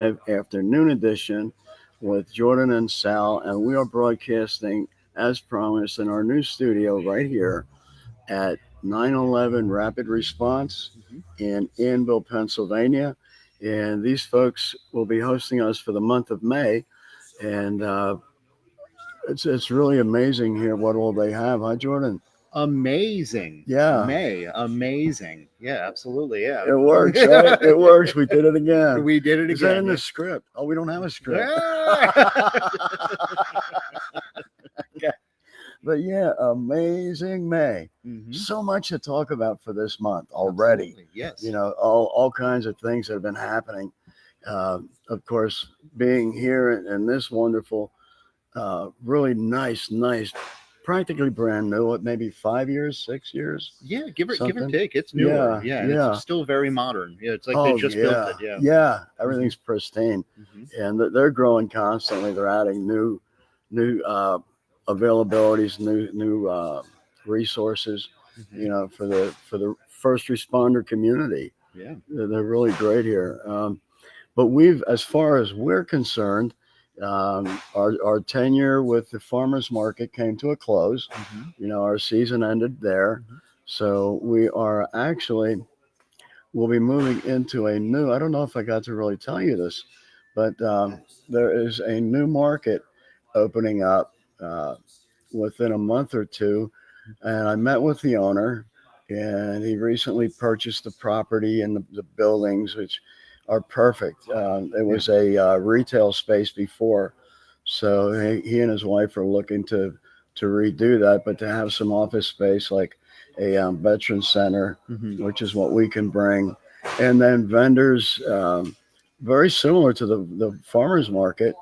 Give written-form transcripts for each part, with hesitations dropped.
afternoon edition with Jordan and Sal, and we are broadcasting as promised in our new studio right here at 911 Rapid Response Mhm. in Annville, Pennsylvania. And these folks will be hosting us for the month of May, and it's really amazing here what all they have, huh, Jordan? Amazing. Yeah, May. Amazing. Yeah, absolutely. Yeah. it works, right? It works. We did it again. We did it Is that again. in the Yeah. script? Oh, we don't have a script. But yeah, amazing May. hmm So much to talk about for this month already. Absolutely. Yes. You know, all kinds of things that have been happening. Uh, of course, being here in this wonderful, really nice, practically brand new. What, maybe 5 years, 6 years, Yeah, give or something. take. It's newer. Yeah, Yeah, and it's yeah. still very modern. Yeah, it's like they Oh just built yeah, it. Yeah. yeah. hmm Everything's pristine, hmm and they're growing constantly. They're adding new availabilities, new resources. hmm You know, for the first responder community, Yeah. they're really great here. But we've, as far as we're concerned, our tenure with the farmers market came to a close. hmm You know, our season ended there, hmm so we are actually we'll be moving into a new. I don't know if I got to really tell you this, but there is a new market opening up within a month or two. And I met with the owner, and he recently purchased the property and the buildings, which are perfect. It Yeah. was a retail space before, so he and his wife are looking to redo that, but to have some office space like a veteran center, hmm which is what we can bring, and then vendors, very similar to the farmers market.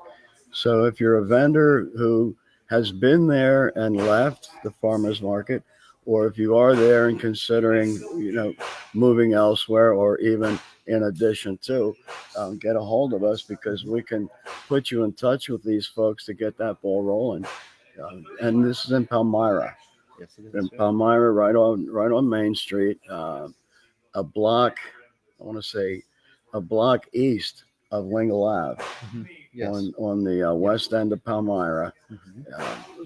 So if you're a vendor who has been there and left the farmers market, or if you are there and considering, moving elsewhere, or even in addition to, get a hold of us because hmm we can put you in touch with these folks to get that ball rolling. And this is in Palmyra, Yes, it in is. Yeah. Palmyra, right on Main Street, a block. I want to say a block east of Lingle Ave hmm Yes. on the Yeah. west end of Palmyra. hmm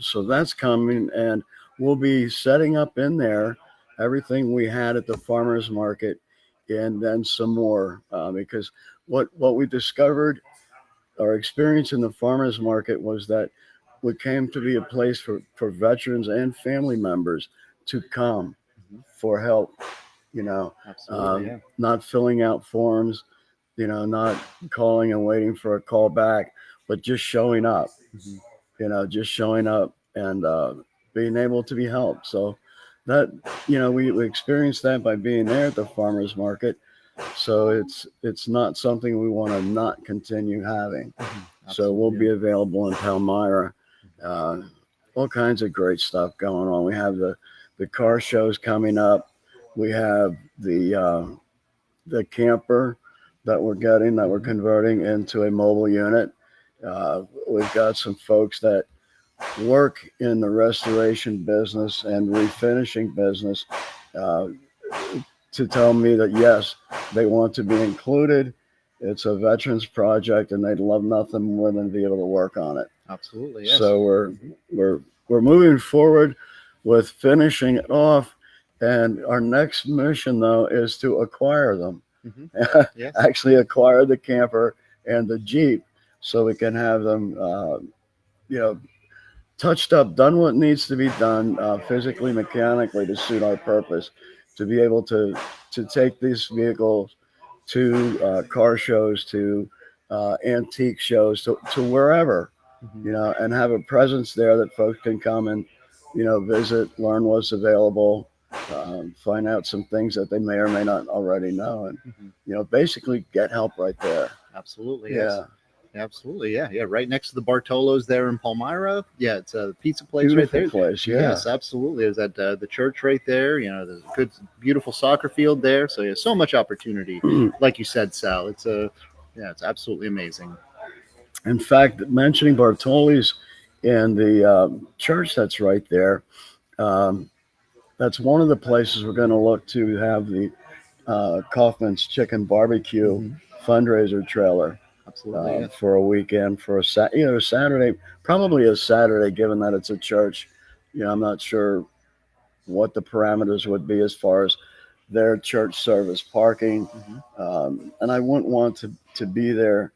So that's coming, and we'll be setting up in there everything we had at the farmers market, and then some more, because what we discovered, our experience in the farmers market was that we came to be a place for veterans and family members to come hmm for help. You know, Absolutely. Yeah. not filling out forms, not calling and waiting for a call back, but just showing up, hmm just showing up and being able to be helped. So that, we experienced that by being there at the farmers market. So it's not something we want to not continue having. So we'll Absolutely. Yeah. be available in Palmyra. Uh, all kinds of great stuff going on. We have the car shows coming up. We have the camper that we're getting, that we're hmm converting into a mobile unit. We've got some folks that work in the restoration business and refinishing business, uh, to tell me that yes, they want to be included. It's a veterans project, and they'd love nothing more than to be able to work on it. Absolutely. Yes. So we're hmm we're we're moving forward with finishing it off, and our next mission though is to acquire them. hmm Yes. Actually, acquire the camper and the Jeep, so we can have them, you know, touched up, done what needs to be done, physically, mechanically, to suit our purpose, to be able to take these vehicles to car shows, to antique shows, to wherever, hmm and have a presence there that folks can come and, visit, learn what's available, find out some things that they may or may not already know, and, hmm basically get help right there. Absolutely. Yes. Yeah, Absolutely. Yeah. Yeah. Right next to the Bartolos there in Palmyra. Yeah. It's a pizza place right beautiful there. place. Yeah. Yes, absolutely. There's that the church right there. There's a good, beautiful soccer field there. So yeah, so much opportunity. Like you said, Sal, yeah, it's absolutely amazing. In fact, mentioning Bartoli's and the church that's right there, um, that's one of the places we're going to look to have the Kaufman's Chicken Barbecue hmm fundraiser trailer. Absolutely. for a weekend, for a Saturday, probably a Saturday, given that it's a church. I'm not sure what the parameters would be as far as their church service parking. And I wouldn't want to be there.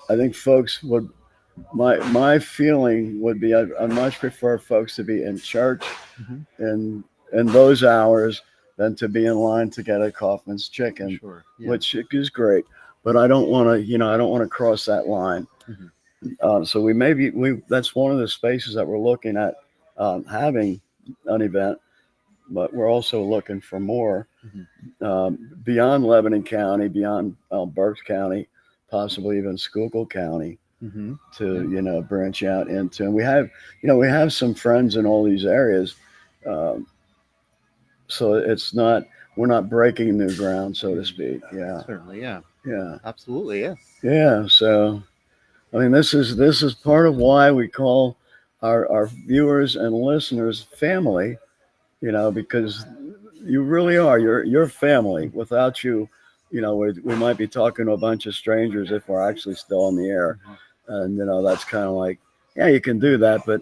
I think folks would, my feeling would be I much prefer folks to be in church in those hours than to be in line to get a Kaufman's chicken, Sure. Yeah. which is great. But I don't want to, I don't want to cross that line. So we that's one of the spaces that we're looking at having an event, but we're also looking for more beyond Lebanon County, beyond Berks County, possibly even Schuylkill County to branch out into. And we have some friends in all these areas, so we're not breaking new ground, so to speak. Yeah, certainly. Yeah, yeah, absolutely. Yeah, yeah. So I mean, this is part of why we call our viewers and listeners family, because you really are. You're family. Without you, we might be talking to a bunch of strangers if we're actually still on the air. And, that's kind of like, yeah, you can do that. But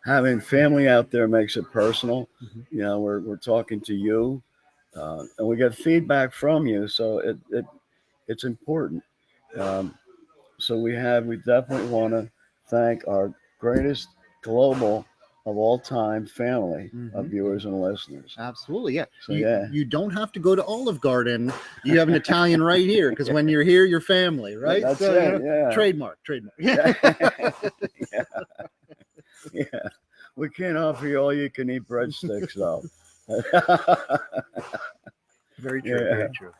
having family out there makes it personal. We're talking to you and we get feedback from you. So it's important. So we definitely want to thank our greatest global of all time family of viewers and listeners. Absolutely. Yeah. So you don't have to go to Olive Garden. You have an Italian right here, because when you're here, you're family, right? That's it. Yeah. Trademark. Yeah. Yeah. We can't offer you all you can eat breadsticks though. Very true. Yeah. Very true.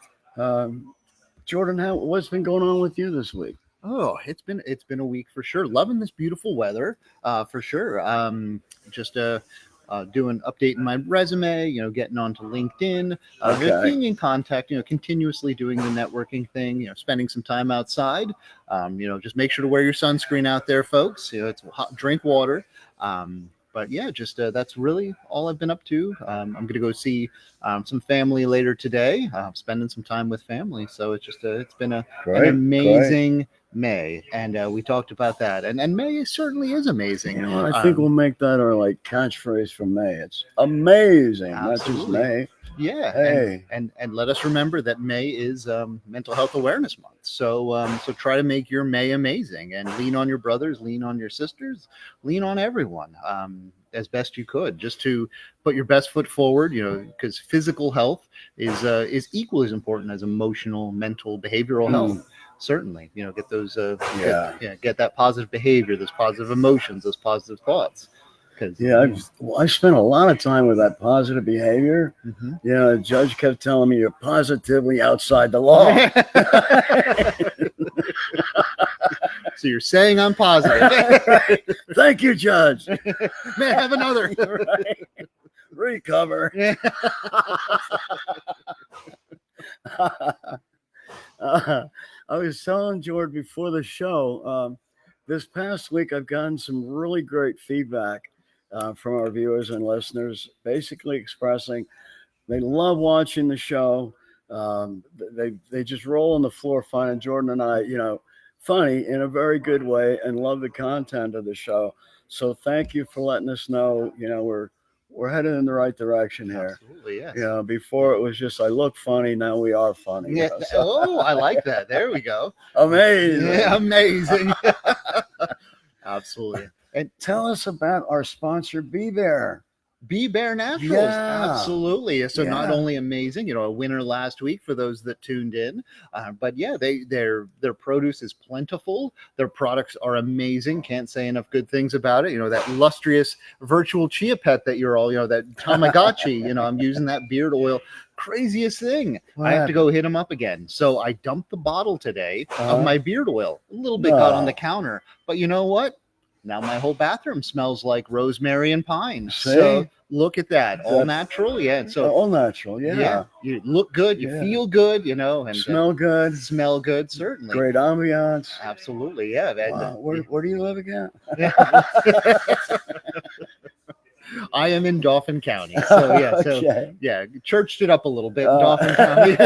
Jordan, what's been going on with you this week? Oh, it's been a week for sure. Loving this beautiful weather, for sure. Just doing updating my resume, getting onto LinkedIn, being in contact, continuously doing the networking thing, spending some time outside. Just make sure to wear your sunscreen out there, folks. It's hot, drink water. But yeah, just that's really all I've been up to. I'm going to go see some family later today, spending some time with family. So it's been an amazing May, and we talked about that. And May certainly is amazing. I think we'll make that our catchphrase for May. It's amazing, not just May. Yeah, hey. and let us remember that May is Mental Health Awareness Month. So try to make your May amazing, and lean on your brothers, lean on your sisters, lean on everyone as best you could, just to put your best foot forward. Because physical health is equally as important as emotional, mental, behavioral health. Certainly, get those get that positive behavior, those positive emotions, those positive thoughts. I spent a lot of time with that positive behavior. The judge kept telling me you're positively outside the law. So you're saying I'm positive. Thank you, Judge. May I have another? Right. Recover. I was telling George before the show, this past week I've gotten some really great feedback from our viewers and listeners, basically expressing they love watching the show. They just roll on the floor finding Jordan and I, funny in a very good way, and love the content of the show. So thank you for letting us know. We're headed in the right direction here. Absolutely, yes. Before it was just I look funny, now we are funny. Yeah. Oh, I like that. There we go. Amazing. Yeah, amazing. Absolutely. And tell us about our sponsor, Be Bear. Be Bear Naturals. Yeah. Absolutely. So not only amazing, a winner last week for those that tuned in, but yeah, their produce is plentiful. Their products are amazing. Can't say enough good things about it. That lustrous virtual chia pet that you're all, that Tamagotchi, I'm using that beard oil. Craziest thing. I have to go hit him up again. So I dumped the bottle today of my beard oil. A little bit got on the counter, but you know what? Now my whole bathroom smells like rosemary and pine. See? So look at that. All natural. Yeah. So all natural. Yeah. You look good. You feel good, and smell good. Smell good. Certainly. Great ambiance. Absolutely. Yeah. Wow. Where do you live again? I am in Dauphin County. So okay. churched it up a little bit in Dauphin County.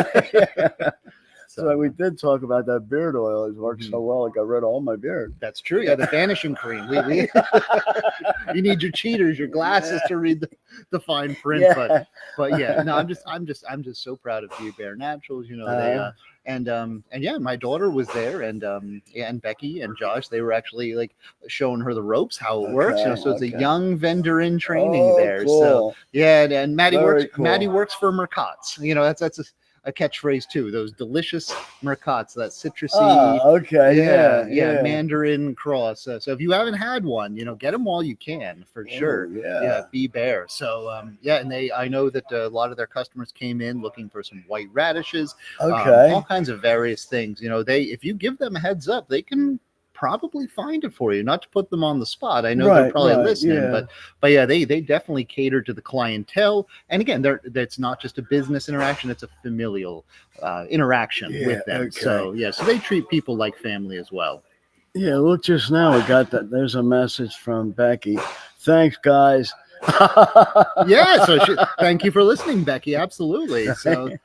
So we did talk about that beard oil. It worked so well. It got rid of all my beard. That's true. Yeah, the vanishing cream. You need your cheaters, your glasses to read the fine print. Yeah. But yeah, no, I'm just so proud of you, Bare Naturals. You know, they and yeah, my daughter was there, and Becky and Josh, they were actually like showing her the ropes, how it works. You know, so it's a young vendor in training there. Cool. So yeah, and Maddie Very works. cool. Maddie works for Mercots. You know, that's a catchphrase too. Those delicious Mercots, that citrusy. Yeah, Mandarin cross. So if you haven't had one, you know, get them while you can, for sure. Yeah, be Bare. So and I know that a lot of their customers came in looking for some white radishes. All kinds of various things. You know, if you give them a heads up, they can probably find it for you. Not to put them on the spot, I know they're probably listening, but yeah, they definitely cater to the clientele. And again, that's not just a business interaction; it's a familial interaction with them. So so they treat people like family as well. Yeah, look, just now we got that. There's a message from Becky. Thanks, guys. Yeah, so thank you for listening, Becky. Absolutely. So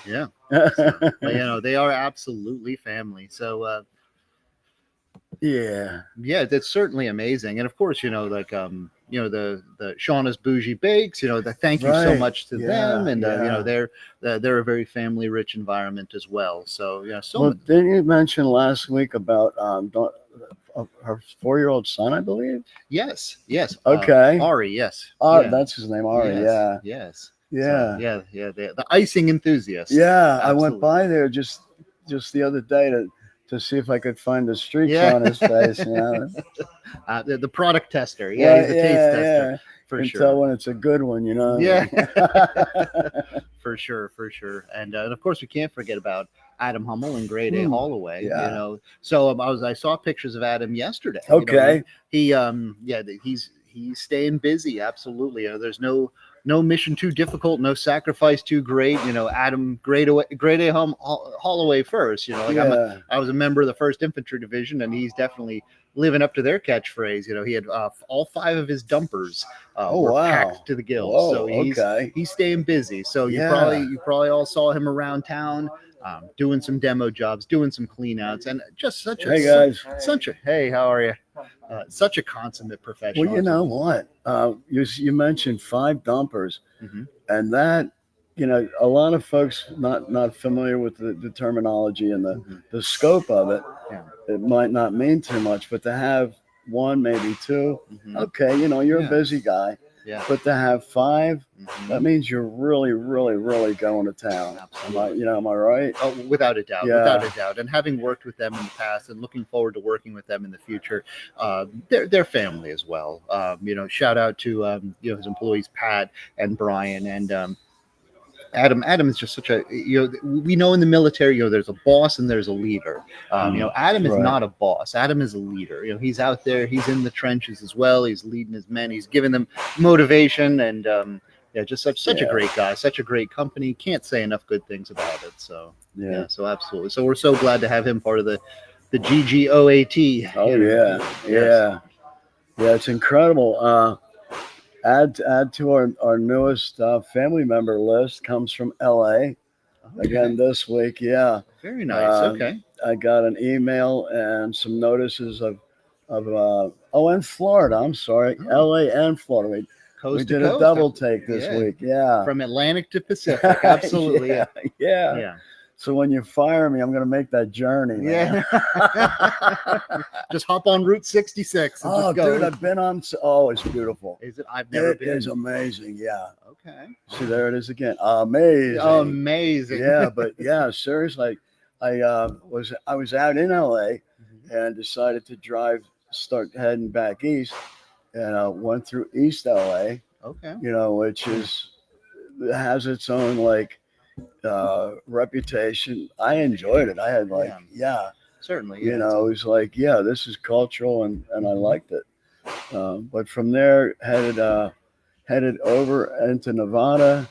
yeah, but, you know, they are absolutely family. So yeah, that's certainly amazing. And of course, you know, like you know, the Shauna's Bougie Bakes, you know, thank you so much to them. And you know, they're a very family rich environment as well. So yeah, didn't you mention last week about her 4-year-old son, I believe? Yes. Okay. Ari, yes. That's his name, Ari. Yes. Yeah. So, the icing enthusiast. Yeah, absolutely. I went by there just the other day to see if I could find the streaks on his face. You know, the product tester. Yeah, he's the taste tester. For sure. Tell when it's a good one, you know. Yeah. For sure. And of course, we can't forget about Adam Hummel and Grade A Holloway. You know, so I saw pictures of Adam yesterday. Okay. You know, he's staying busy. Absolutely. You know, there's no mission too difficult, no sacrifice too great. You know, Adam, Grade A Holloway first. You know, like I was a member of the 1st Infantry Division, and he's definitely living up to their catchphrase. You know, he had all 5 of his dumpers were packed to the gills. Whoa, so he's staying busy. So you probably all saw him around town, doing some demo jobs, doing some clean outs, and just such a hey, how are you? Such a consummate professional. Well, you know what? You mentioned 5 dumpers, and that, you know, a lot of folks not familiar with the terminology and the scope of it. It might not mean too much, but to have 1, maybe 2, okay, you know, you're a busy guy. Yeah. But to have 5, that means you're really, really, really going to town. Absolutely. Am I right? Oh, without a doubt. Yeah. Without a doubt. And having worked with them in the past and looking forward to working with them in the future, they're family as well. You know, shout out to you know, his employees, Pat and Brian, and Adam is just such a, you know, we know in the military, you know, there's a boss and there's a leader. You know, Adam is not a boss. Adam is a leader. You know, he's out there, he's in the trenches as well. He's leading his men. He's giving them motivation, and just such a great guy, such a great company. Can't say enough good things about it. So so absolutely. So we're so glad to have him part of the GGOAT. Oh yeah, it's incredible. Add to our newest family member list comes from LA again this week. Yeah, very nice. Okay, I got an email and some notices of and Florida. I'm sorry, LA and Florida. We did a double take this week. Yeah, from Atlantic to Pacific. Absolutely. Yeah. So when you fire me, I'm going to make that journey. Man. Just hop on Route 66. And just go. Dude, I've been on. Oh, it's beautiful. Is it? I've never been. It is amazing. Yeah. Okay. See, there it is again. Amazing. Yeah, but seriously, I was out in LA and decided to start heading back east, and went through East LA. Okay. You know, which has its own reputation. I enjoyed it. I had certainly. You know, it was like, this is cultural, and I liked it. But from there, headed over into Nevada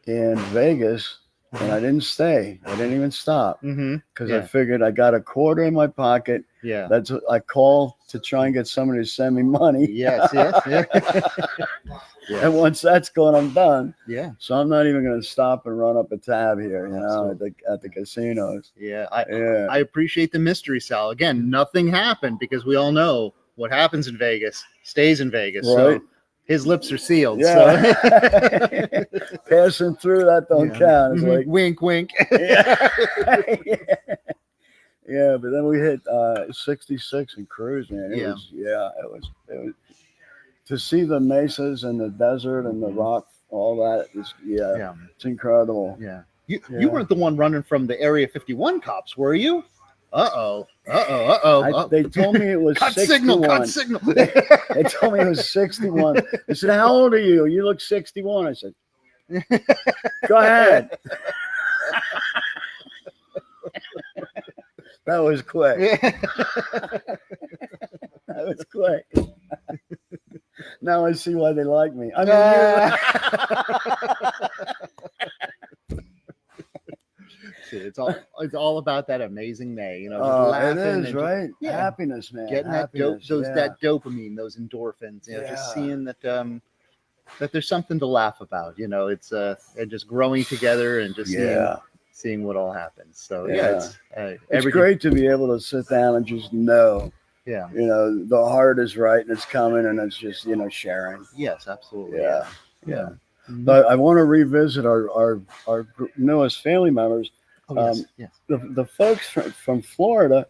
and Vegas, and I didn't stay. I didn't even stop because I figured I got a quarter in my pocket, Yeah. That's what I call to try and get somebody to send me money. Yes. Yes. Yes. And once that's gone, I'm done. Yeah. So I'm not even going to stop and run up a tab here, at the casinos. Yeah. I appreciate the mystery, Sal. Again, nothing happened because we all know what happens in Vegas stays in Vegas. Right. So his lips are sealed. Yeah. So Passing through that don't count. It's like wink, wink. Yeah. Yeah, but then we hit 66 and cruise, man. It was to see the mesas and the desert and the rock, all that is it's incredible. Yeah. You weren't the one running from the Area 51 cops, were you? They told me it was cut 61. signal. They told me it was 61. They said, "How old are you?" "You look 61." I said, "Go ahead." That was quick. That was quick. Now I see why they like me. I mean, it's all about that amazing May, it is, right? Happiness, man. Getting happiness, that dopamine, those endorphins, just seeing that that there's something to laugh about, it's and just growing together and just seeing what all happens. So it's great to be able to sit down and just know, the heart is right and it's coming and it's just, sharing. Yes, absolutely. Yeah. Mm-hmm. But I want to revisit our newest family members. Yes. The folks from Florida,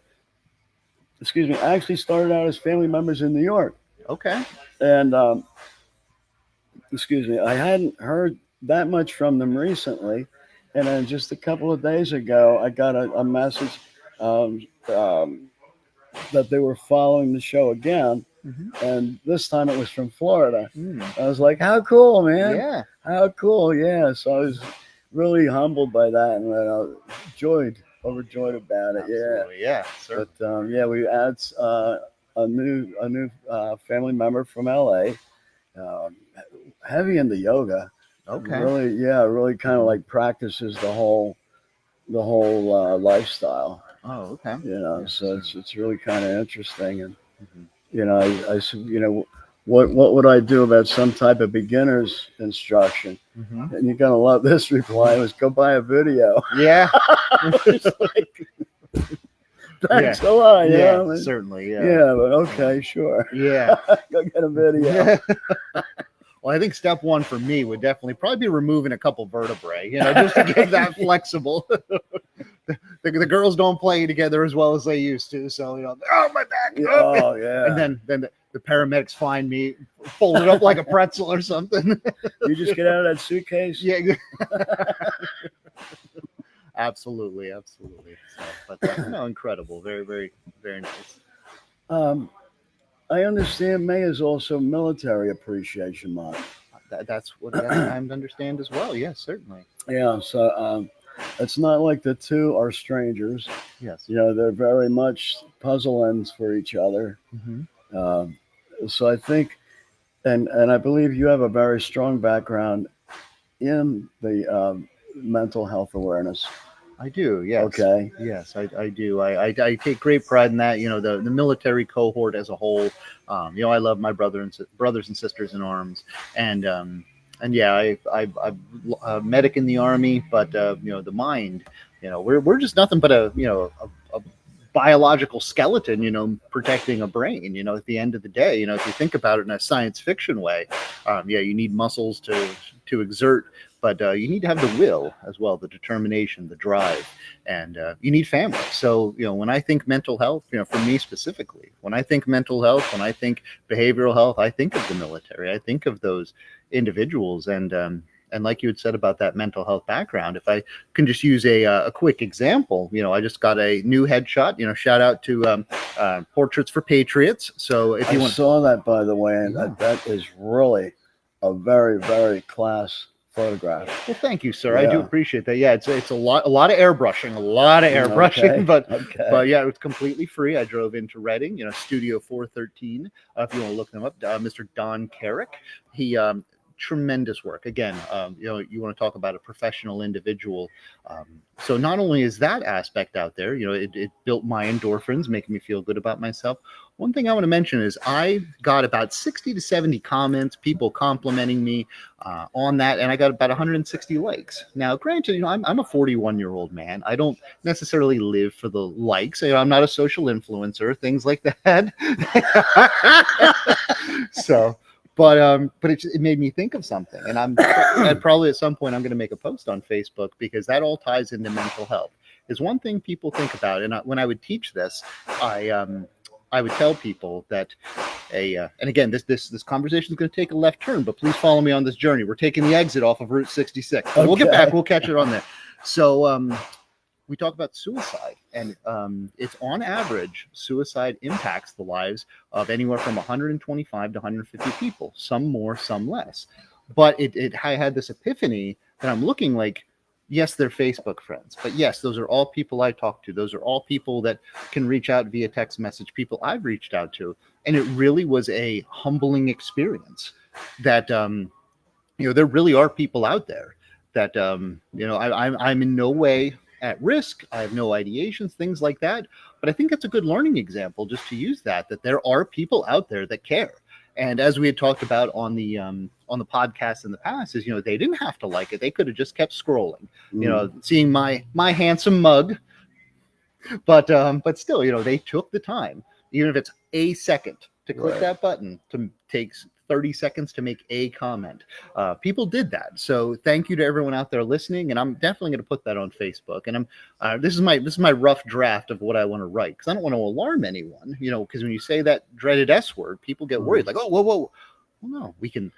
actually started out as family members in New York. Okay. And, I hadn't heard that much from them recently. And then just a couple of days ago, I got a message that they were following the show again. Mm-hmm. And this time it was from Florida. I was like, how cool, man. Yeah. How cool. Yeah. So I was really humbled by that and overjoyed about it. Absolutely. Yeah. Sure. But we add a new family member from LA, heavy into yoga. Okay. Really kind of like practices the whole lifestyle. Oh, okay. So it's really kind of interesting. And I said, what would I do about some type of beginner's instruction? Mm-hmm. And you're gonna love this reply. Was go buy a video. Yeah. Thanks a lot. Yeah, certainly. Yeah. Yeah, but okay, sure. Yeah. Go get a video. Yeah. Well, I think step one for me would definitely probably be removing a couple vertebrae, just to get that flexible. The girls don't play together as well as they used to, so oh my back. Oh yeah. And then the paramedics find me folded up like a pretzel or something. You just get out of that suitcase. Yeah. Absolutely. So, but incredible, very, very, very nice. I understand May is also Military Appreciation Month. That's what I understand as well. Yes, certainly. Yeah, so it's not like the two are strangers. Yes. They're very much puzzle ends for each other. Mm-hmm. So I think, and I believe you have a very strong background in the mental health awareness. I do, yes. Okay. Yes, I do. I take great pride in that. The military cohort as a whole. I love my brothers and sisters in arms, and I'm a medic in the Army, but the mind. We're just nothing but a biological skeleton, protecting a brain. At the end of the day, if you think about it in a science fiction way, you need muscles to exert. But you need to have the will as well, the determination, the drive, and you need family. So, when I think mental health, for me specifically, when I think mental health, when I think behavioral health, I think of the military. I think of those individuals. And like you had said about that mental health background, if I can just use a quick example, I just got a new headshot, shout out to Portraits for Patriots. So if you saw that, by the way, and that is really a very, very class photograph. Well, thank you, sir. Yeah. I do appreciate that. Yeah, it's a lot of airbrushing, okay. but it's completely free. I drove into Reading, Studio 413. If you want to look them up, Mr. Don Carrick. He tremendous work. Again, you want to talk about a professional individual. So not only is that aspect out there, it built my endorphins, making me feel good about myself. One thing I want to mention is I got about 60 to 70 comments, people complimenting me on that, and I got about 160 likes. Now, granted, I'm a 41-year-old man. I don't necessarily live for the likes. I'm not a social influencer, things like that. So, but it made me think of something, and I'd probably at some point I'm going to make a post on Facebook, because that all ties into mental health. Is one thing people think about, and when I would teach this, I would tell people that and again, this conversation is going to take a left turn, but please follow me on this journey. We're taking the exit off of Route 66. Okay. We'll get back. We'll catch it on there. So we talk about suicide, and it's on average, suicide impacts the lives of anywhere from 125 to 150 people, some more, some less. But I had this epiphany that I'm looking like, yes, they're Facebook friends, but yes, those are all people I talk to. Those are all people that can reach out via text message, people I've reached out to. And it really was a humbling experience that, there really are people out there that, I'm in no way at risk. I have no ideations, things like that. But I think it's a good learning example just to use that there are people out there that care. And as we had talked about on the podcast in the past, is they didn't have to like it; they could have just kept scrolling. Seeing my handsome mug, but still, they took the time, even if it's a second, to click that button, to take 30 seconds to make a comment. People did that. So thank you to everyone out there listening. And I'm definitely going to put that on Facebook. And this is my rough draft of what I want to write, because I don't want to alarm anyone, because when you say that dreaded S word, people get worried, like, oh, whoa. Well, no, we can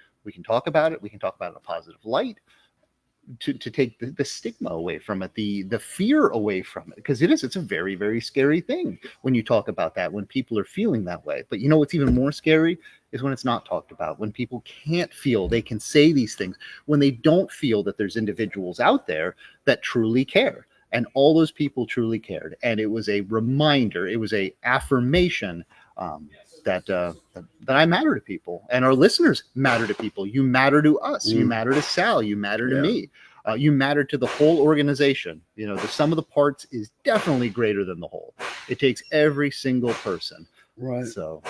talk about it. We can talk about it in a positive light, to take the stigma away from it, the fear away from it, because it's a very, very scary thing when you talk about that, when people are feeling that way. But what's even more scary is when it's not talked about, when people can't feel they can say these things, when they don't feel that there's individuals out there that truly care. And all those people truly cared. And it was a reminder, it was a affirmation that I matter to people, and our listeners matter to people. You matter to us. You matter to Sal. You matter to me. You matter to the whole organization. The sum of the parts is definitely greater than the whole. It takes every single person. Right. So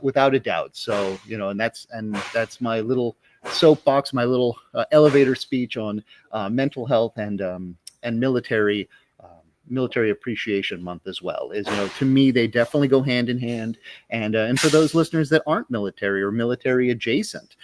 without a doubt. So and that's my little soapbox, my little elevator speech on mental health and military appreciation month as well. Is to me, they definitely go hand in hand. And for those listeners that aren't military or military adjacent,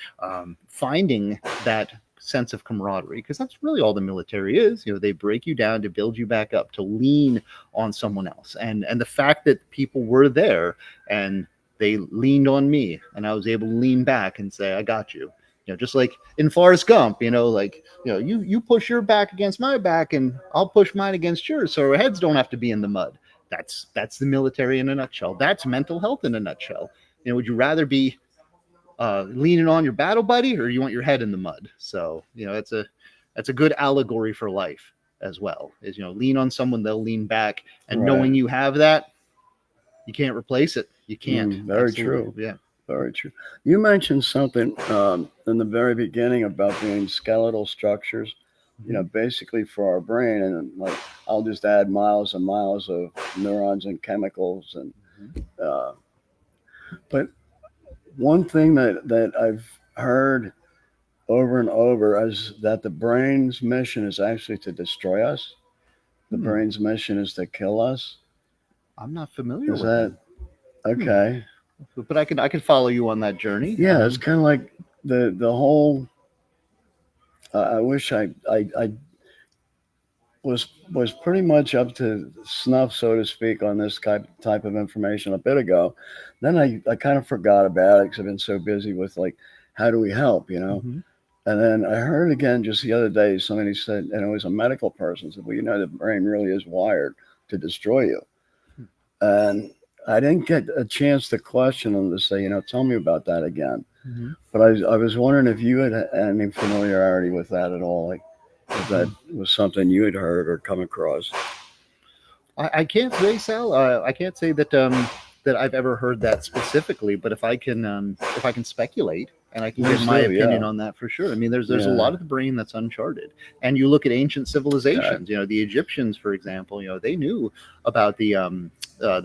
finding that sense of camaraderie, because that's really all the military is. They break you down to build you back up, to lean on someone else. And the fact that people were there and they leaned on me, and I was able to lean back and say, I got you. Just like in Forrest Gump, you push your back against my back and I'll push mine against yours, so our heads don't have to be in the mud. That's the military in a nutshell. That's mental health in a nutshell. Would you rather be leaning on your battle buddy, or you want your head in the mud? So that's a good allegory for life as well. Is lean on someone, they'll lean back, and knowing you have that, you can't replace it. You can't. Very true. Yeah. Very true. You mentioned something in the very beginning about being skeletal structures, basically for our brain. And like, I'll just add miles and miles of neurons and chemicals. And but one thing that I've heard over and over is that the brain's mission is actually to destroy us. The brain's mission is to kill us. I'm not familiar with that. Okay. But I could follow you on that journey. Yeah, it's kind of like the whole. I wish I was pretty much up to snuff, so to speak, on this type of information a bit ago. Then I kind of forgot about it because I've been so busy with, like, how do we help, And then I heard again just the other day, somebody said, and it was a medical person, said, well, the brain really is wired to destroy you. And I didn't get a chance to question them, to say, tell me about that again. But I was wondering if you had any familiarity with that at all, like if that was something you had heard or come across. I can't say, Sal. I can't say that I've ever heard that specifically. But if I can speculate, And I can give my opinion on that for sure. I mean, there's a lot of the brain that's uncharted. And you look at ancient civilizations, the Egyptians, for example, they knew about the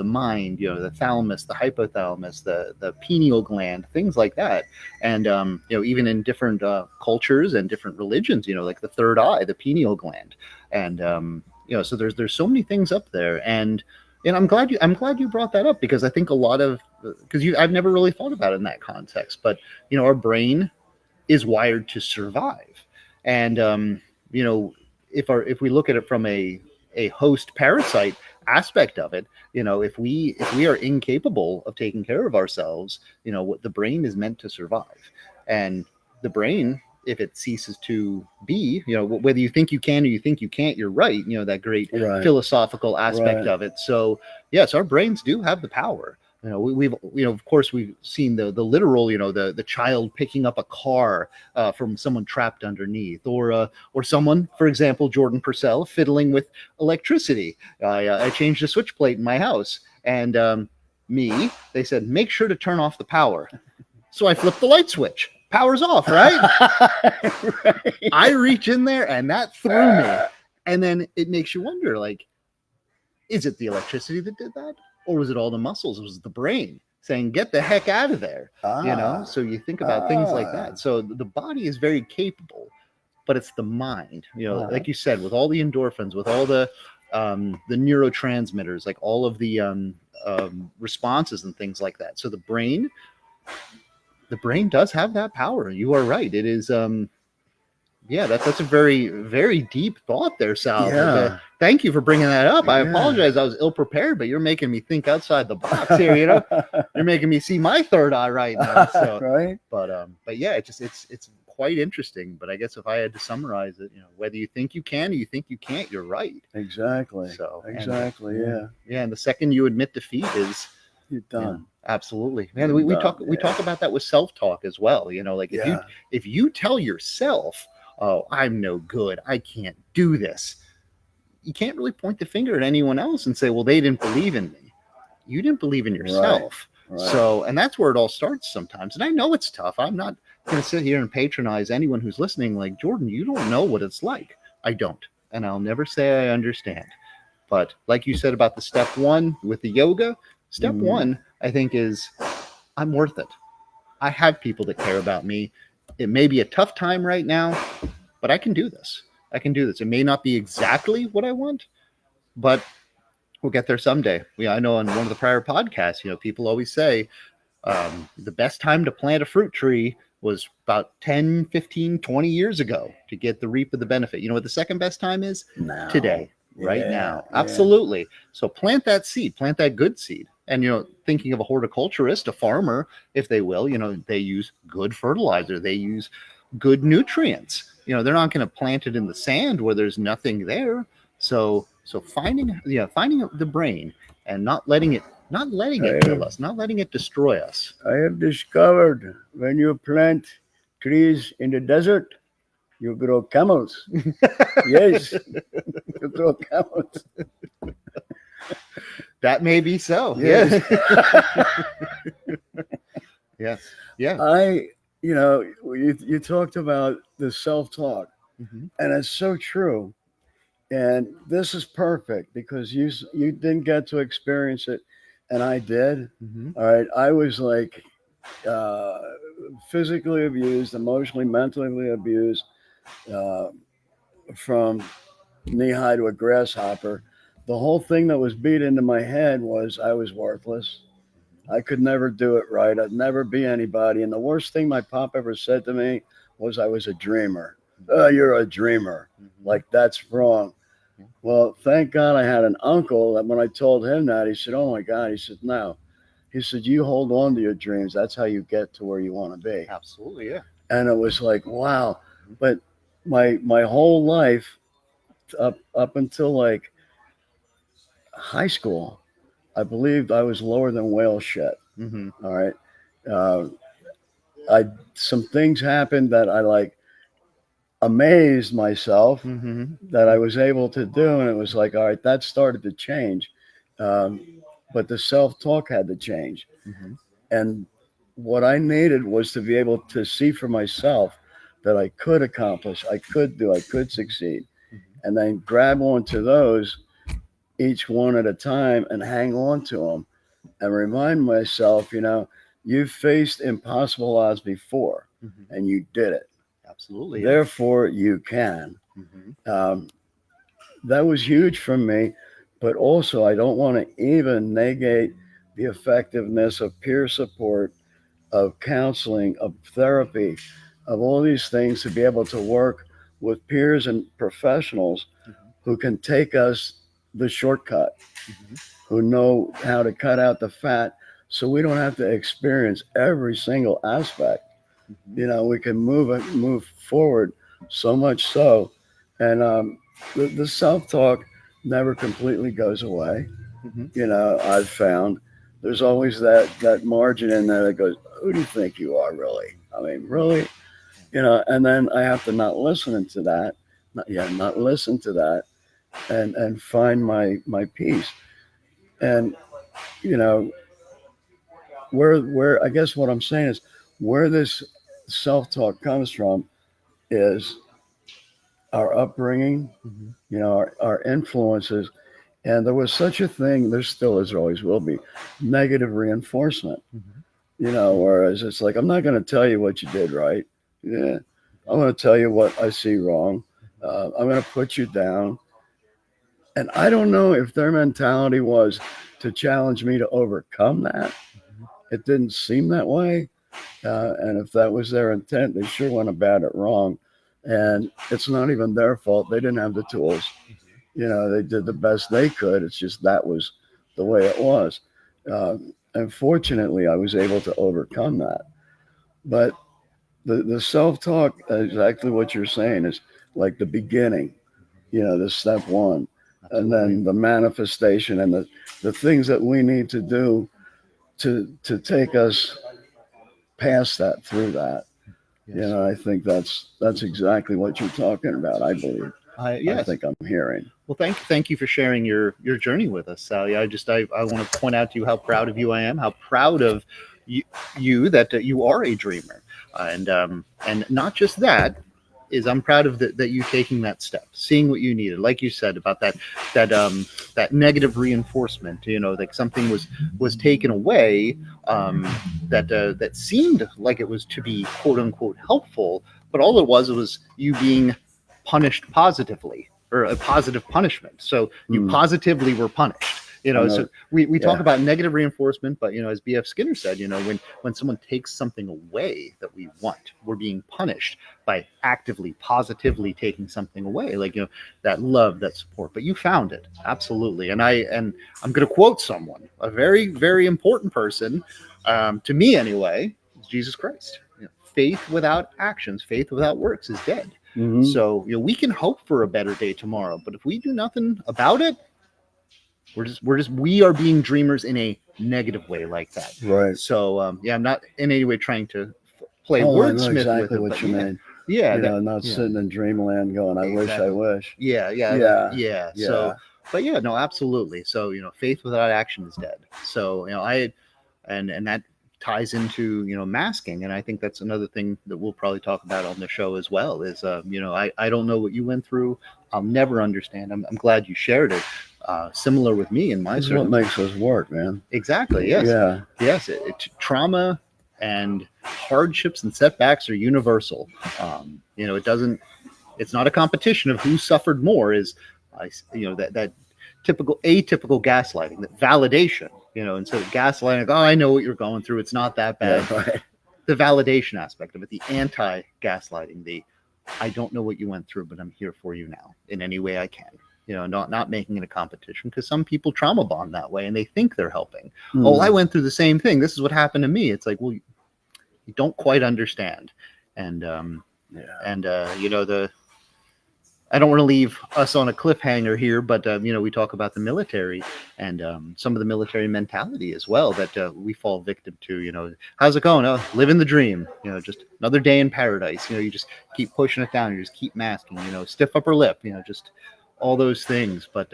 mind, the thalamus, the hypothalamus, the pineal gland, things like that. And, even in different cultures and different religions, like the third eye, the pineal gland. And, so there's so many things up there. And I'm glad you brought that up, because I think a lot of, I've never really thought about it in that context, but our brain is wired to survive. And if we look at it from a host parasite aspect of it, if we are incapable of taking care of ourselves, what the brain is meant to survive. And the brain, if it ceases to be, whether you think you can or you think you can't, you're right. That great philosophical aspect of it. So yes, our brains do have the power. We've of course we've seen the literal, the child picking up a car from someone trapped underneath, or someone, for example, Jordan Purcell, fiddling with electricity. I changed a switch plate in my house, and they said, make sure to turn off the power. So I flipped the light switch. Power's off, right? Right. I reach in there and that threw me. And then it makes you wonder, like, is it the electricity that did that? Or was it all the muscles? Was it the brain saying, get the heck out of there? So you think about things like that. So the body is very capable, but it's the mind, like you said, with all the endorphins, with all the neurotransmitters, like all of the responses and things like that. So the brain does have that power. You are right. It is, that's a very, very deep thought there, Sal. Yeah. Thank you for bringing that up. I apologize. I was ill prepared, but you're making me think outside the box here. You're making me see my third eye right now. So, right. But yeah, it's quite interesting. But I guess if I had to summarize it, whether you think you can or you think you can't, you're right. Exactly. So exactly. Yeah. And the second you admit defeat is you're done. Absolutely. Man, we talk about that with self-talk as well. Like if you tell yourself, oh, I'm no good, I can't do this, you can't really point the finger at anyone else and say, well, they didn't believe in me. You didn't believe in yourself. Right. So, and that's where it all starts sometimes. And I know it's tough. I'm not going to sit here and patronize anyone who's listening like, Jordan, you don't know what it's like. I don't. And I'll never say I understand. But like you said about the step one with the yoga, step one, I think, is I'm worth it. I have people that care about me. It may be a tough time right now, but I can do this. It may not be exactly what I want, but we'll get there someday. I know on one of the prior podcasts, people always say the best time to plant a fruit tree was about 10, 15, 20 years ago to get the reap of the benefit. You know what the second best time is? Now. Today, right now. Absolutely. So plant that seed, plant that good seed. And, thinking of a horticulturist, a farmer, if they will, they use good fertilizer. They use good nutrients. They're not going to plant it in the sand where there's nothing there. So finding the brain and not letting it kill us, not letting it destroy us. I have discovered when you plant trees in the desert, you grow camels. Yes, you grow camels. That may be so. Yes. Yes. Yeah. You talked about the self-talk, and it's so true. And this is perfect because you didn't get to experience it, and I did. All right, I was like physically abused, emotionally, mentally abused, from knee high to a grasshopper. The whole thing that was beat into my head was I was worthless. I could never do it right. I'd never be anybody. And the worst thing my pop ever said to me was I was a dreamer. Oh, you're a dreamer. Like, that's wrong. Well, thank God I had an uncle that when I told him that, he said, oh my God. He said, no. He said, you hold on to your dreams. That's how you get to where you want to be. Absolutely, yeah. And it was like, wow. But my whole life up until like high school, I believed I was lower than whale shit. All right. Some things happened that I like amazed myself that I was able to do. And it was like, all right, that started to change. But the self-talk had to change. And what I needed was to be able to see for myself that I could accomplish, I could do, I could succeed, and then grab onto those each one at a time and hang on to them and remind myself, you've faced impossible odds before and you did it. Absolutely. Therefore, you can. Um, that was huge for me, but also I don't want to even negate the effectiveness of peer support, of counseling, of therapy, of all these things to be able to work with peers and professionals who can take us the shortcut, who know how to cut out the fat so we don't have to experience every single aspect. We can move forward so much so. And the self-talk never completely goes away. I've found there's always that margin in there that goes, who do you think you are, really? I mean, really? And then I have to not listen to that, not listen to that, and find my peace. And you know, where I guess what I'm saying is where this self-talk comes from is our upbringing, our influences. And there was such a thing, there still is, always will be, negative reinforcement. Whereas it's like, I'm not going to tell you what you did right. Yeah. I'm going to tell you what I see wrong. I'm going to put you down. And I don't know if their mentality was to challenge me to overcome that. It didn't seem that way. And if that was their intent, they sure went about it wrong. And it's not even their fault. They didn't have the tools. They did the best they could. It's just that was the way it was. And fortunately, I was able to overcome that. But the self-talk, exactly what you're saying, is like the beginning, the step one. Absolutely. And then the manifestation and the things that we need to do to take us past that, through that. Yes. I think that's exactly what you're talking about, I believe. Yes. I think I'm hearing. Well, thank you for sharing your journey with us, Sally. I want to point out to you how proud of you I am, how proud of you that you are a dreamer, and not just that, is I'm proud of that you taking that step, seeing what you needed, like you said about that negative reinforcement. Like something was taken away that seemed like it was to be quote unquote helpful, but all it was you being punished positively, or a positive punishment. So you positively were punished. So we talk about negative reinforcement, but as B.F. Skinner said, when someone takes something away that we want, we're being punished by actively, positively taking something away, like that love, that support. But you found it, absolutely. And I'm going to quote someone, a very, very important person, to me anyway, Jesus Christ. Faith without actions, faith without works is dead. Mm-hmm. So we can hope for a better day tomorrow, but if we do nothing about it, we are being dreamers in a negative way like that. Right. So I'm not in any way trying to play wordsmith exactly with it. What you mean. Yeah. Not sitting in dreamland going, I exactly. wish. Yeah. So, but no, absolutely. So, faith without action is dead. So, and that ties into masking, and I think that's another thing that we'll probably talk about on the show as well. Is I don't know what you went through. I'll never understand. I'm glad you shared it. Similar with me in my this is what makes us work, man. Exactly. Yes. Yeah. Yes. Trauma and hardships and setbacks are universal. It doesn't. It's not a competition of who suffered more. That typical atypical gaslighting, that validation. Instead of gaslighting, oh, I know what you're going through. It's not that bad. Yeah, right. The validation aspect of it, the anti-gaslighting, I don't know what you went through, but I'm here for you now in any way I can. Not making it a competition, because some people trauma bond that way and they think they're helping. Oh, I went through the same thing. This is what happened to me. It's like, well, you don't quite understand. And, I don't want to leave us on a cliffhanger here, but, we talk about the military and some of the military mentality as well that we fall victim to. How's it going? Oh, living the dream, just another day in paradise. You just keep pushing it down. You just keep masking, stiff upper lip, just all those things. But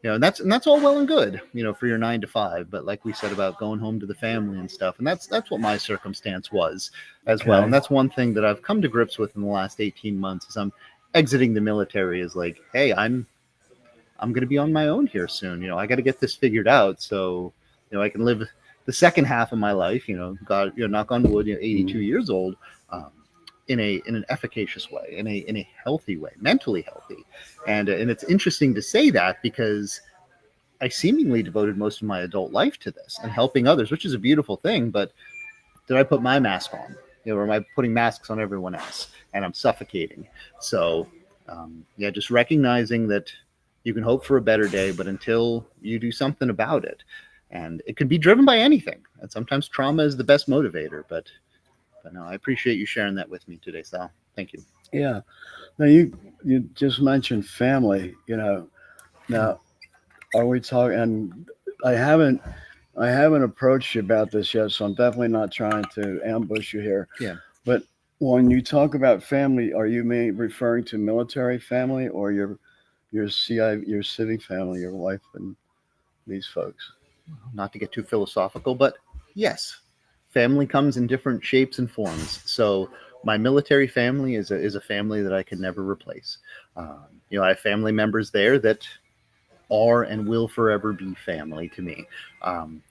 And that's all well and good, for your 9 to 5. But like we said about going home to the family and stuff, and that's what my circumstance was as well. And that's one thing that I've come to grips with in the last 18 months is I'm exiting the military. Is like, hey, I'm going to be on my own here soon. I got to get this figured out so I can live the second half of my life. God, knock on wood, 82 years old. Um, in an efficacious way, in a healthy way, mentally healthy, and it's interesting to say that because I seemingly devoted most of my adult life to this and helping others, which is a beautiful thing. But did I put my mask on? Or am I putting masks on everyone else? And I'm suffocating. So, just recognizing that you can hope for a better day, but until you do something about it, and it could be driven by anything. And sometimes trauma is the best motivator. But no, I appreciate you sharing that with me today, Sal. Thank you. Yeah. Now you just mentioned family. Now are we talking? And I haven't approached you about this yet, so I'm definitely not trying to ambush you here. Yeah. But when you talk about family, are you referring to military family or your your civic family, your wife and these folks? Not to get too philosophical, but yes, family comes in different shapes and forms. So my military family is a family that I can never replace. I have family members there that are and will forever be family to me. Um,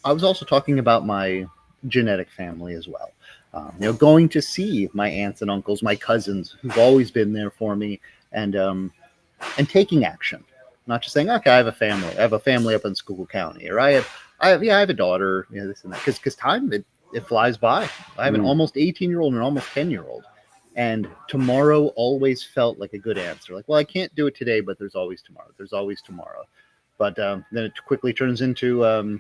I was also talking about my genetic family as well. Going to see my aunts and uncles, my cousins, who've always been there for me, and taking action, not just saying, okay, I have a family. I have a family up in Schuylkill County, or I have a daughter, this and that. Because time it flies by. I have an almost 18-year-old and an almost 10-year-old, and tomorrow always felt like a good answer. Like, well, I can't do it today, but there's always tomorrow. There's always tomorrow. But then it quickly turns into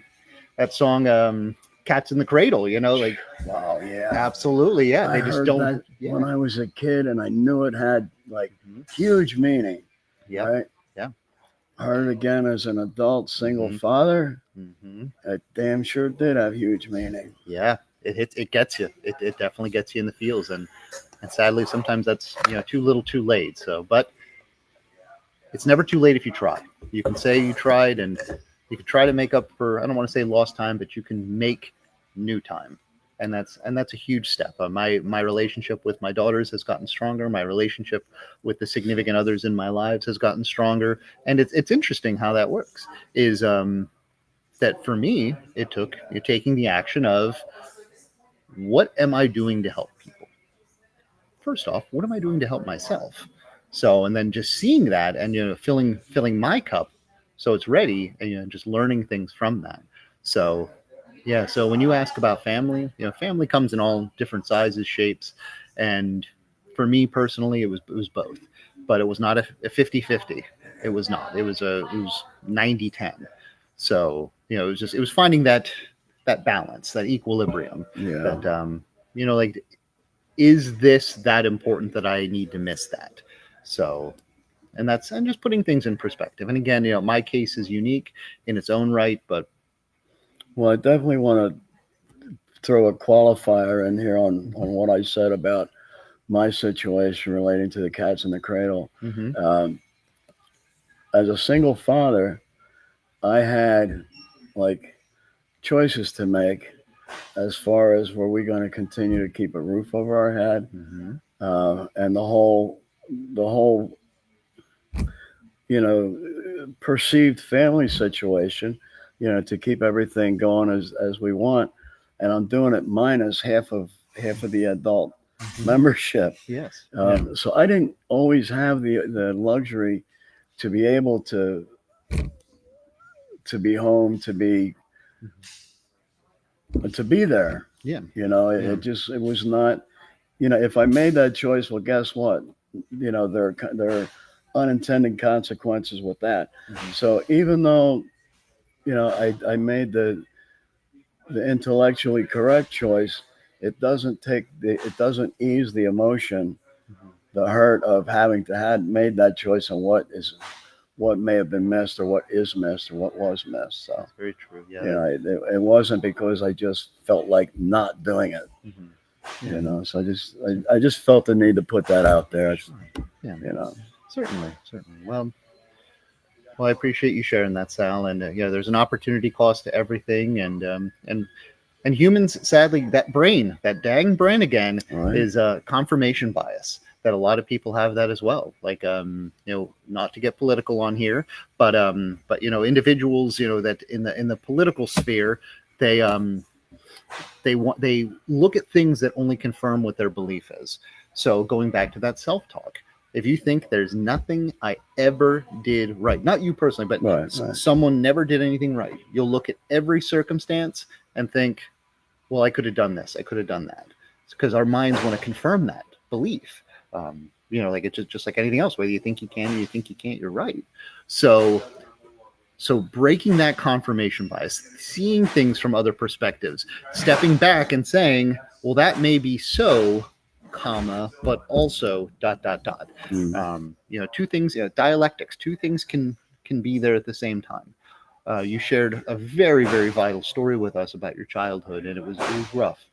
that song, "Cats in the Cradle." Like, wow, yeah, absolutely, yeah. They just don't. That when I was a kid, and I knew it had like huge meaning. Yeah, right? Yeah. Heard it again as an adult single father. It damn sure did have huge meaning. Yeah, it gets you. It definitely gets you in the feels, and sadly sometimes that's too little, too late. So, but it's never too late if you try. You can say you tried, and you can try to make up for, I don't want to say lost time, but you can make new time. And that's a huge step. My relationship with my daughters has gotten stronger. My relationship with the significant others in my lives has gotten stronger. And it's interesting how that works. Is that for me, it took taking the action of, what am I doing to help people? First off, what am I doing to help myself? So, and then just seeing that and filling my cup so it's ready, and just learning things from that. So yeah, so when you ask about family, family comes in all different sizes, shapes, and for me personally, it was both, but it was not a 50-50. It was not. It was 90-10. So it was finding that balance, that equilibrium. Yeah. That like, is this that important that I need to miss that? So, and just putting things in perspective. And again, my case is unique in its own right, but well, I definitely want to throw a qualifier in here on what I said about my situation relating to the cats in the cradle. As a single father, I had like choices to make as far as were we going to continue to keep a roof over our head, and the whole perceived family situation, to keep everything going as we want, and I'm doing it minus half of the adult membership. Yes. So I didn't always have the luxury to be able to be home, to be there. Yeah. It was not, if I made that choice, well, guess what? There are unintended consequences with that. So even though, I made the intellectually correct choice, it doesn't ease the emotion, the hurt of having to had made that choice, and what may have been missed, or what is missed, or what was missed. So that's very true. Yeah. It wasn't because I just felt like not doing it. So I just felt the need to put that out there. Yeah. Certainly. Well, Well, I appreciate you sharing that, Sal. And there's an opportunity cost to everything, and humans, sadly, that dang brain again, Right. is confirmation bias. That a lot of people have that as well. Like, not to get political on here, but individuals, that in the political sphere, they they look at things that only confirm what their belief is. So going back to that self-talk, if you think there's nothing I ever did right, not you personally, but Right. someone never did anything right, you'll look at every circumstance and think, well, I could have done this, I could have done that. It's because our minds want to confirm that belief. Like it's just like anything else, whether you think you can or you think you can't, you're right. So breaking that confirmation bias, seeing things from other perspectives, stepping back and saying, well, that may be so, comma, but also dot dot dot. Two things, dialectics, two things can be there at the same time. You shared a very, very vital story with us about your childhood, and it was rough.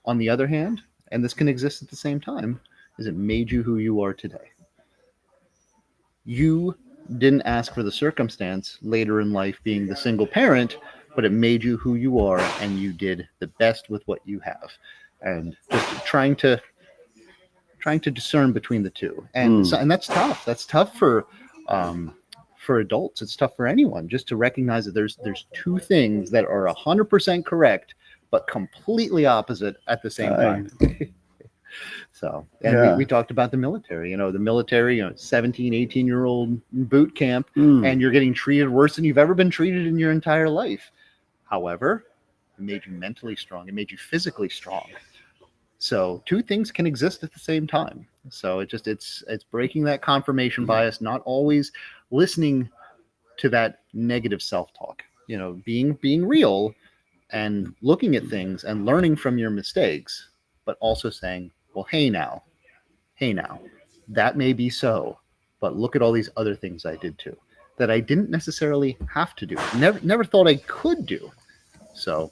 On the other hand, and this can exist at the same time, is it made you who you are today. You didn't ask for the circumstance later in life being the single parent, but it made you who you are, and you did the best with what you have. And just trying to discern between the two. And that's tough. That's tough for adults. It's tough for anyone just to recognize that there's two things that are 100% correct but completely opposite at the same time. So, and we talked about the military, the military, 17, 18-year-old boot camp, and you're getting treated worse than you've ever been treated in your entire life. However, it made you mentally strong. It made you physically strong. So two things can exist at the same time. So it's breaking that confirmation bias, not always listening to that negative self-talk, being real and looking at things and learning from your mistakes, but also saying, well, hey now, that may be so, but look at all these other things I did too, that I didn't necessarily have to do. Never thought I could do. So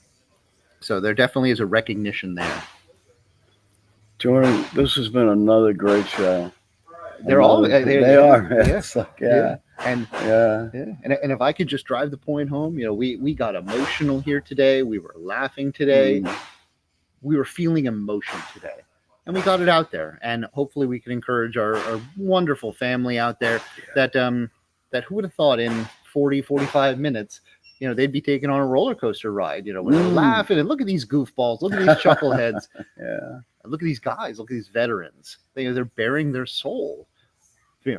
there definitely is a recognition there. Jordan, this has been another great show. They are. It's like, And if I could just drive the point home, we got emotional here today. We were laughing today. We were feeling emotion today, and we got it out there. And hopefully we can encourage our wonderful family out there that who would have thought in 40, 45 minutes, they'd be taking on a roller coaster ride, when they're laughing and look at these goofballs, look at these chuckleheads. Look at these guys, look at these veterans. They're bearing their soul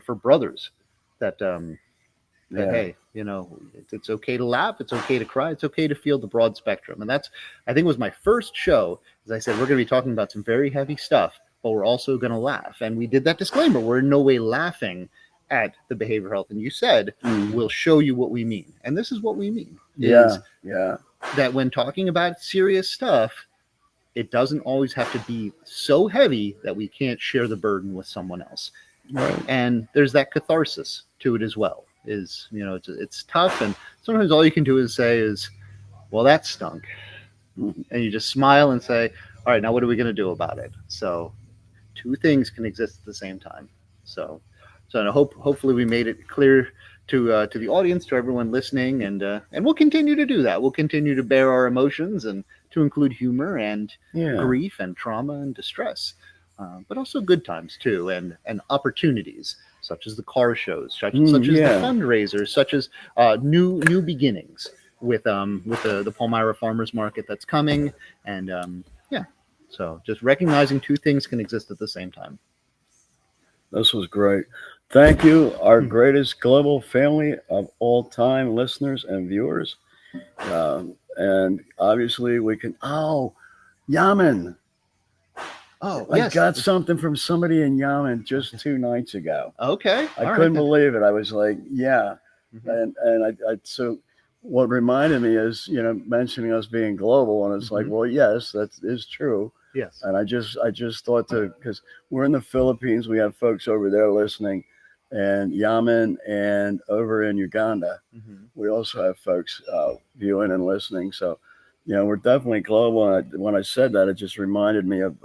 for brothers that hey, it's okay to laugh, it's okay to cry, it's okay to feel the broad spectrum. And that's, I think, was my first show. As I said, we're going to be talking about some very heavy stuff, but we're also going to laugh. And we did that disclaimer. We're in no way laughing at the behavioral health. And you said, we'll show you what we mean. And this is what we mean. That when talking about serious stuff, it doesn't always have to be so heavy that we can't share the burden with someone else. Right. And there's that catharsis to it as well. It's tough, and sometimes all you can do is say is, well, that stunk. And you just smile and say, all right, now what are we going to do about it? So two things can exist at the same time. So I hopefully we made it clear to the audience, to everyone listening, and we'll continue to do that. We'll continue to bear our emotions and to include humor and grief and trauma and distress, but also good times too, and opportunities such as the car shows, such as the fundraisers, such as new beginnings with the Palmyra Farmers Market that's coming, and so just recognizing two things can exist at the same time. This was great. Thank you, our greatest global family of all time, listeners and viewers. And obviously we can, Yaman. I got something from somebody in Yaman just 2 nights ago. Okay. I couldn't believe it. I was like, And I so what reminded me is, mentioning us being global, and it's like, well, yes, that is true. Yes. And I just thought because we're in the Philippines, we have folks over there listening, and Yemen, and over in Uganda, we also have folks viewing and listening. So, we're definitely global. And when I said that, it just reminded me of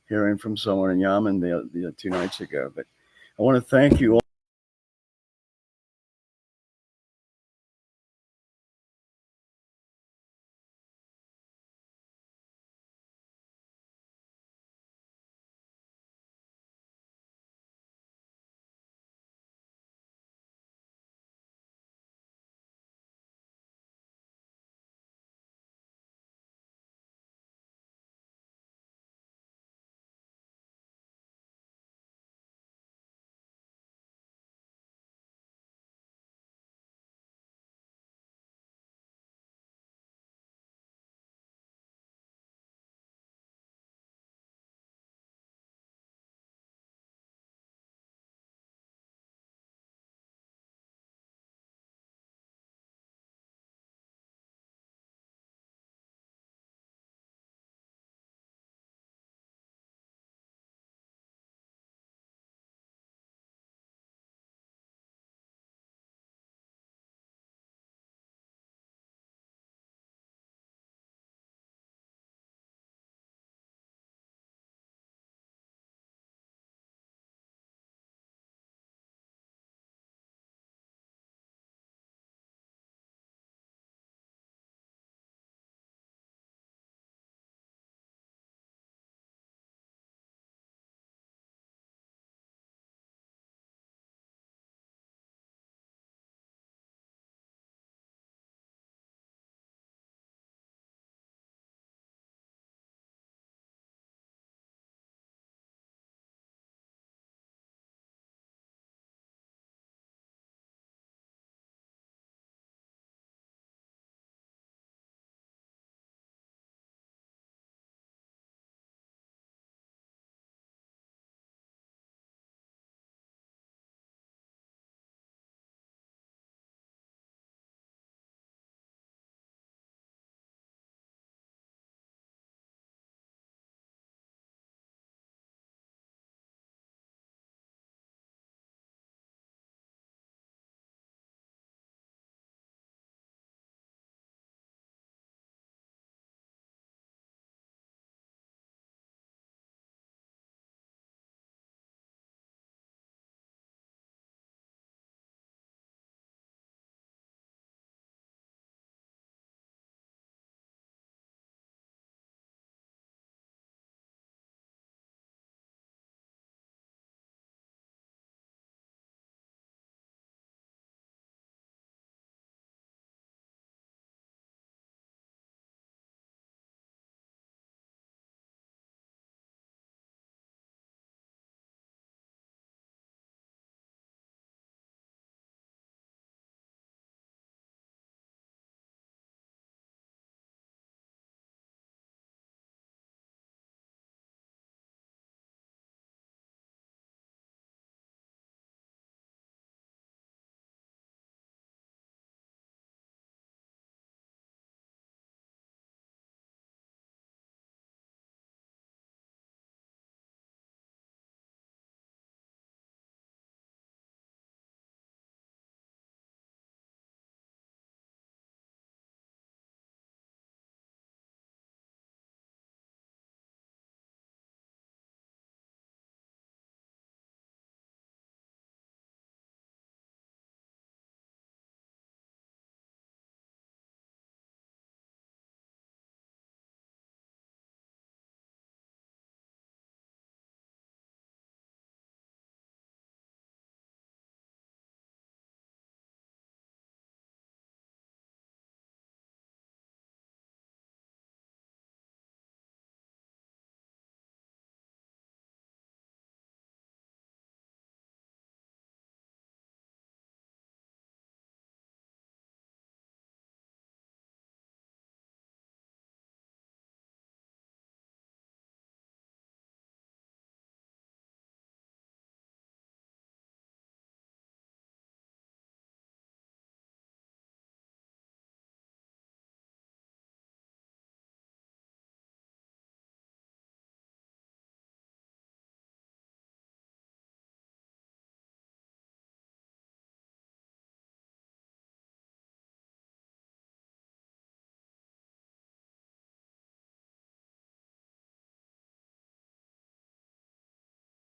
hearing from someone in Yemen the 2 nights ago. But I want to thank you all.